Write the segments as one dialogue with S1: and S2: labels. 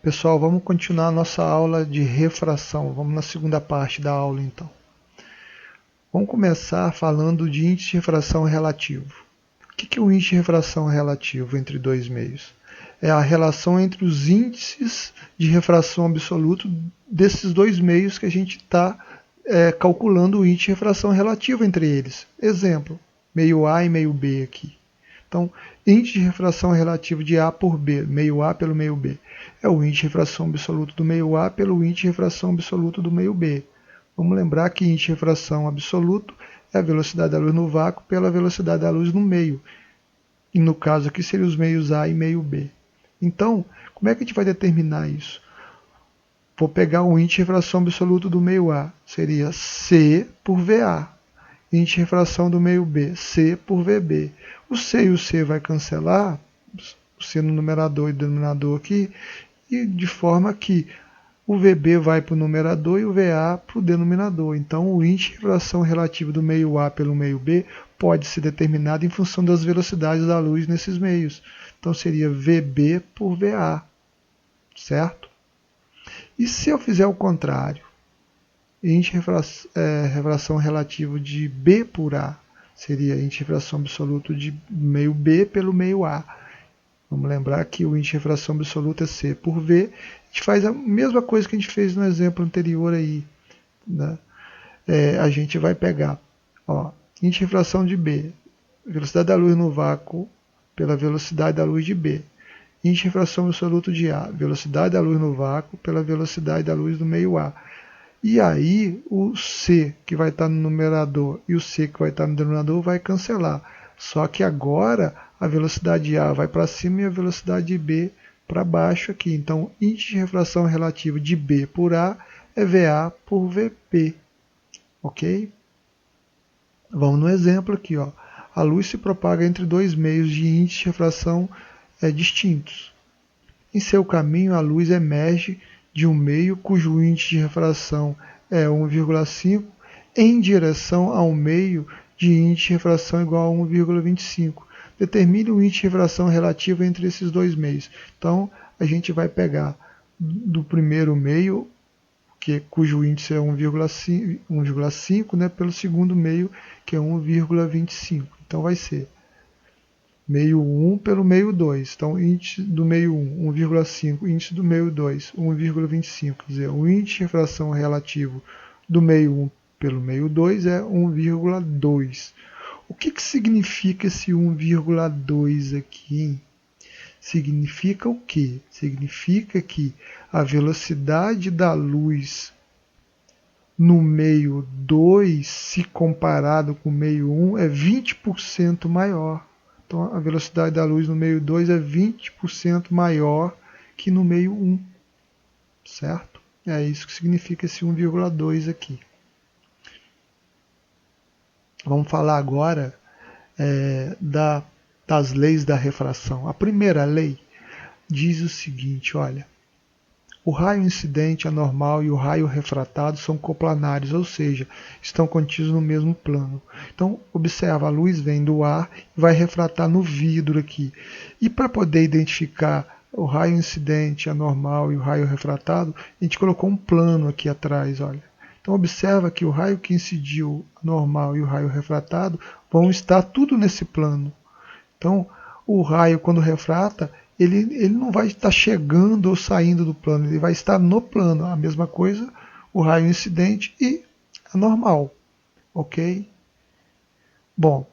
S1: Pessoal, vamos continuar a nossa aula de refração. Vamos na segunda parte da aula, então. Vamos começar falando de índice de refração relativo. O que é o índice de refração relativo entre dois meios? É a relação entre os índices de refração absoluto desses dois meios que a gente está calculando o índice de refração relativo entre eles. Exemplo, meio A e meio B aqui. Então, índice de refração relativo de A por B, meio A pelo meio B, é o índice de refração absoluto do meio A pelo índice de refração absoluto do meio B. Vamos lembrar que índice de refração absoluto é a velocidade da luz no vácuo pela velocidade da luz no meio. E no caso aqui seriam os meios A e meio B. Então, como é que a gente vai determinar isso? Vou pegar o índice de refração absoluto do meio A, seria C por VA. Índice de refração do meio B, C por VB. O C e o C vai cancelar, o C no numerador e denominador aqui, e de forma que o VB vai para o numerador e o VA para o denominador. Então, o índice de refração relativo do meio A pelo meio B pode ser determinado em função das velocidades da luz nesses meios. Então, seria VB por VA, certo? E se eu fizer o contrário? Índice de refração relativo de B por A seria índice de refração absoluto de meio B pelo meio A. Vamos lembrar que o índice de refração absoluta é C por V. A gente faz a mesma coisa que a gente fez no exemplo anterior aí, né? A gente vai pegar índice de refração de B, velocidade da luz no vácuo pela velocidade da luz de B. Índice de refração absoluto de A, velocidade da luz no vácuo pela velocidade da luz do meio A. E aí o C que vai estar no numerador e o C que vai estar no denominador vai cancelar. Só que agora a velocidade A vai para cima e a velocidade B para baixo aqui. Então, índice de refração relativo de B por A é VA por VP. Ok? Vamos no exemplo aqui. A luz se propaga entre dois meios de índice de refração distintos. Em seu caminho, a luz emerge de um meio cujo índice de refração é 1,5 em direção a um meio de índice de refração igual a 1,25. Determine o índice de refração relativo entre esses dois meios. Então, a gente vai pegar do primeiro meio, cujo índice é 1,5, né, pelo segundo meio, que é 1,25. Então, vai ser meio 1 pelo meio 2. Então, índice do meio 1, 1,5. Índice do meio 2, 1,25. Quer dizer, o índice de refração relativo do meio 1 pelo meio 2 é 1,2. O que significa esse 1,2 aqui? Significa o quê? Significa que a velocidade da luz no meio 2, se comparado com o meio 1, é 20% maior. Então, a velocidade da luz no meio 2 é 20% maior que no meio 1, certo? É isso que significa esse 1,2 aqui. Vamos falar agora das leis da refração. A primeira lei diz o seguinte, olha, o raio incidente anormal e o raio refratado são coplanares, ou seja, estão contidos no mesmo plano. Então, observa, a luz vem do ar e vai refratar no vidro aqui. E para poder identificar o raio incidente anormal e o raio refratado, a gente colocou um plano aqui atrás, olha. Então, observa que o raio que incidiu normal e o raio refratado vão estar tudo nesse plano. Então, o raio, quando refrata, ele não vai estar chegando ou saindo do plano, ele vai estar no plano. A mesma coisa, o raio incidente e a normal. Ok? Bom,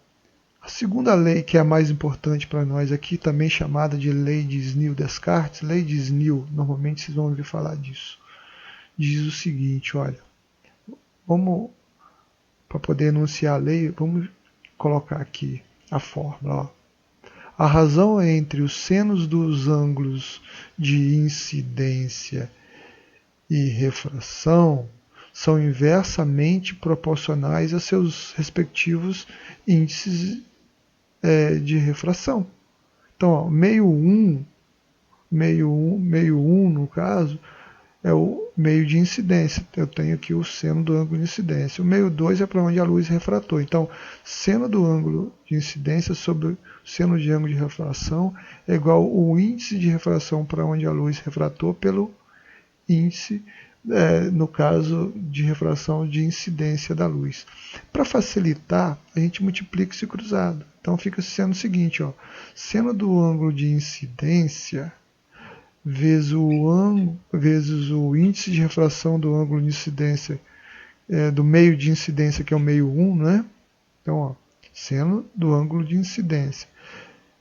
S1: a segunda lei, que é a mais importante para nós aqui, também chamada de lei de Snell-Descartes, lei de Snell, normalmente vocês vão ouvir falar disso, diz o seguinte, olha, para poder enunciar a lei, vamos colocar aqui a fórmula, A razão entre os senos dos ângulos de incidência e refração são inversamente proporcionais a seus respectivos índices de refração. Então, meio 1 no caso, meio de incidência. Eu tenho aqui o seno do ângulo de incidência. O meio 2 é para onde a luz refratou. Então, seno do ângulo de incidência sobre o seno de ângulo de refração é igual ao índice de refração para onde a luz refratou pelo índice, no caso de refração de incidência da luz. Para facilitar, a gente multiplica esse cruzado. Então fica sendo o seguinte, ó, seno do ângulo de incidência vezes o índice de refração do ângulo de incidência, do meio de incidência, que é o meio 1, né? Então, ó, seno do ângulo de incidência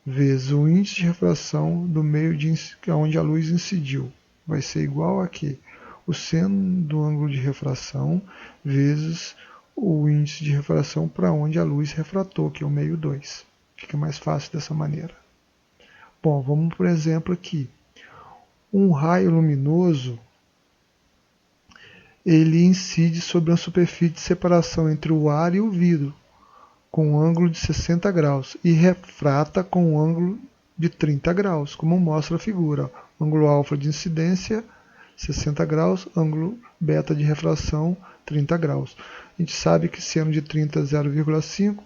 S1: vezes o índice de refração do meio onde a luz incidiu. Vai ser igual a quê? O seno do ângulo de refração vezes o índice de refração para onde a luz refratou, que é o meio 2. Fica mais fácil dessa maneira. Bom, vamos por exemplo aqui. Um raio luminoso, ele incide sobre uma superfície de separação entre o ar e o vidro, com um ângulo de 60 graus, e refrata com um ângulo de 30 graus, como mostra a figura. Ângulo alfa de incidência, 60 graus, ângulo beta de refração, 30 graus. A gente sabe que seno de 30 é 0,5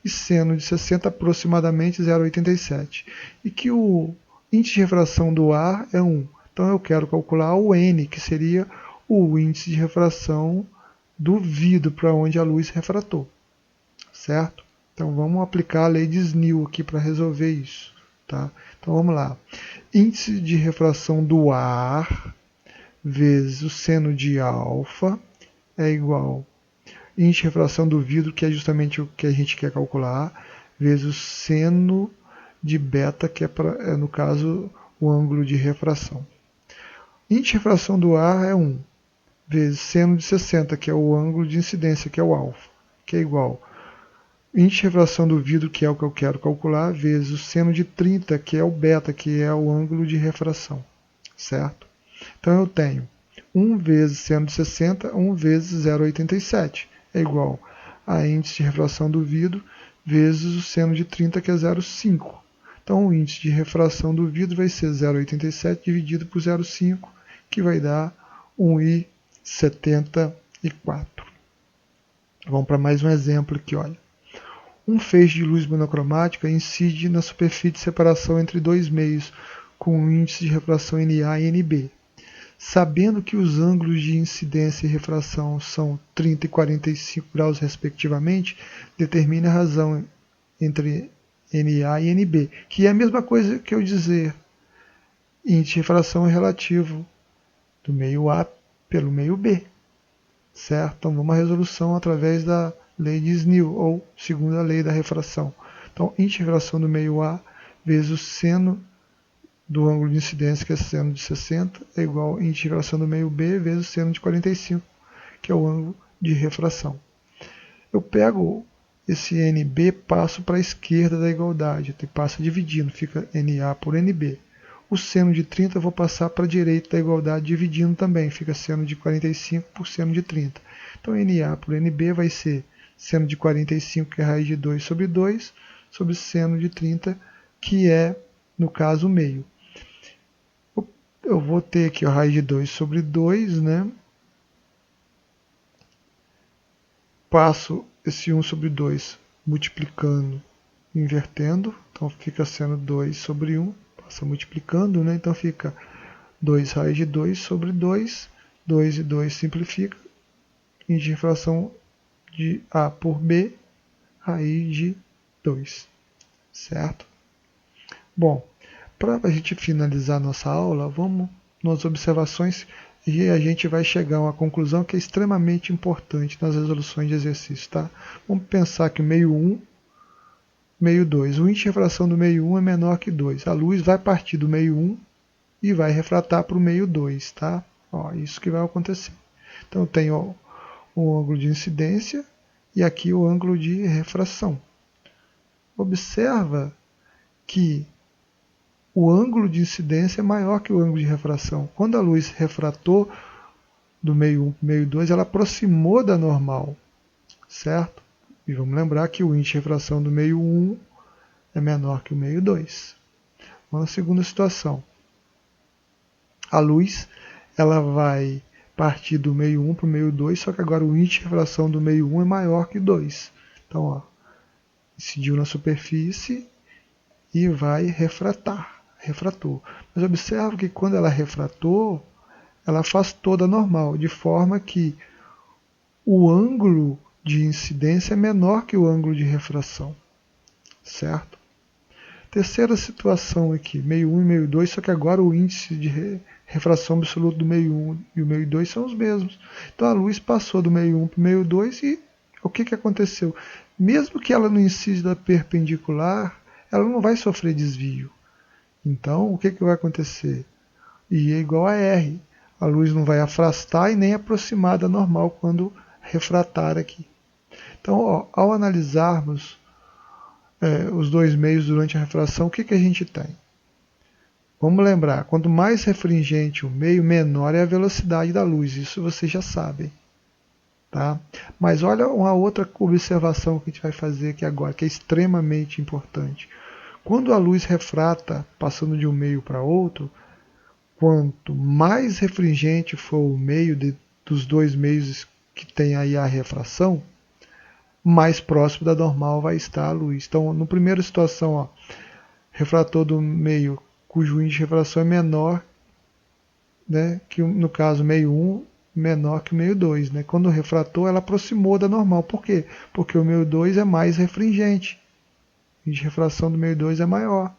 S1: e seno de 60 aproximadamente 0,87. E que o índice de refração do ar é 1. Então eu quero calcular o N, que seria o índice de refração do vidro para onde a luz refratou. Certo? Então vamos aplicar a lei de Snell aqui para resolver isso. Tá? Então vamos lá. Índice de refração do ar vezes o seno de alfa é igual índice de refração do vidro, que é justamente o que a gente quer calcular, vezes o seno de beta, que é no caso o ângulo de refração. Índice de refração do ar é 1, vezes seno de 60, que é o ângulo de incidência, que é o alfa, que é igual índice de refração do vidro, que é o que eu quero calcular, vezes o seno de 30, que é o beta, que é o ângulo de refração. Certo? Então eu tenho 1 vezes seno de 60, 1 vezes 0,87, é igual a índice de refração do vidro vezes o seno de 30, que é 0,5. Então o índice de refração do vidro vai ser 0,87 dividido por 0,5, que vai dar 1,74. Vamos para mais um exemplo aqui, olha. Um feixe de luz monocromática incide na superfície de separação entre dois meios, com um índice de refração NA e NB. Sabendo que os ângulos de incidência e refração são 30 e 45 graus respectivamente, determine a razão entre NA e NB, que é a mesma coisa que eu dizer índice de refração é relativo do meio A pelo meio B. Certo? Então vamos à resolução através da lei de Snell, ou segunda lei da refração. Então, índice de refração do meio A vezes o seno do ângulo de incidência, que é seno de 60, é igual a índice de refração do meio B vezes o seno de 45, que é o ângulo de refração. Eu pego esse NB, passo para a esquerda da igualdade, passa dividindo, fica NA por NB. O seno de 30 eu vou passar para a direita da igualdade, dividindo também, fica seno de 45 por seno de 30. Então, NA por NB vai ser seno de 45, que é raiz de 2 sobre 2, sobre seno de 30, que é, no caso, o meio. Eu vou ter aqui a raiz de 2 sobre 2, né? Passo esse 1 sobre 2 multiplicando, invertendo, então fica sendo 2 sobre 1, passa multiplicando, né? Então fica 2 raiz de 2 sobre 2, 2 e 2 simplifica, índice de refração de A por B, raiz de 2, certo? Bom, para a gente finalizar nossa aula, vamos nas observações e a gente vai chegar a uma conclusão que é extremamente importante nas resoluções de exercício. Tá? Vamos pensar que o meio 1, meio 2. O índice de refração do meio 1 é menor que 2. A luz vai partir do meio 1 e vai refratar para o meio 2. Tá? Ó, isso que vai acontecer. Então eu tenho o ângulo de incidência e aqui o ângulo de refração. Observa que o ângulo de incidência é maior que o ângulo de refração. Quando a luz refratou do meio 1 para o meio 2, ela aproximou da normal, certo? E vamos lembrar que o índice de refração do meio 1 é menor que o meio 2. Vamos à segunda situação. A luz ela vai partir do meio 1 para o meio 2, só que agora o índice de refração do meio 1 é maior que 2. Então, ó, incidiu na superfície e vai refratar, refratou. Mas observa que quando ela refratou, ela afastou da normal, de forma que o ângulo de incidência é menor que o ângulo de refração, certo? Terceira situação aqui, meio 1 e meio 2, só que agora o índice de refração absoluto do meio 1 e o meio 2 são os mesmos. Então a luz passou do meio 1 para o meio 2 e o que aconteceu? Mesmo que ela não incida perpendicular, ela não vai sofrer desvio. Então o que vai acontecer? I é igual a R. A luz não vai afastar e nem aproximar da normal quando refratar aqui. Então, ó, ao analisarmos os dois meios durante a refração, o que a gente tem? Vamos lembrar, quanto mais refringente o meio, menor é a velocidade da luz. Isso vocês já sabem. Tá? Mas olha uma outra observação que a gente vai fazer aqui agora, que é extremamente importante. Quando a luz refrata, passando de um meio para outro, quanto mais refringente for o meio dos dois meios que tem aí a refração, mais próximo da normal vai estar a luz. Então, na primeira situação, ó, refrator do meio cujo índice de refração é menor, né, que no caso meio 1, menor que o meio 2. Né? Quando refratou, ela aproximou da normal. Por quê? Porque o meio 2 é mais refringente. O índice de refração do meio 2 é maior.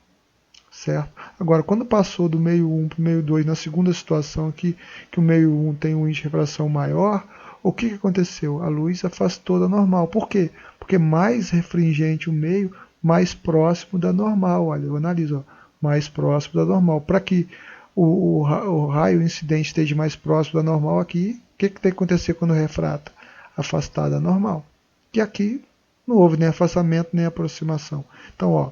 S1: Certo? Agora, quando passou do meio 1 para o meio 2, na segunda situação aqui, que o meio 1 tem um índice de refração maior, o que aconteceu? A luz afastou da normal. Por quê? Porque mais refringente o meio, mais próximo da normal. Olha, eu analiso, ó, mais próximo da normal. Para que o raio incidente esteja mais próximo da normal aqui, o que tem que acontecer quando refrata? Afastar da normal. E aqui não houve nem afastamento nem aproximação. Então, ó,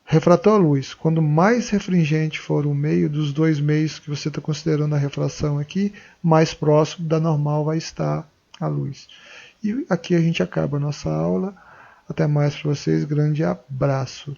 S1: refratou a luz. Quando mais refringente for o meio dos dois meios que você está considerando a refração aqui, mais próximo da normal vai estar a luz. E aqui a gente acaba a nossa aula. Até mais para vocês. Grande abraço.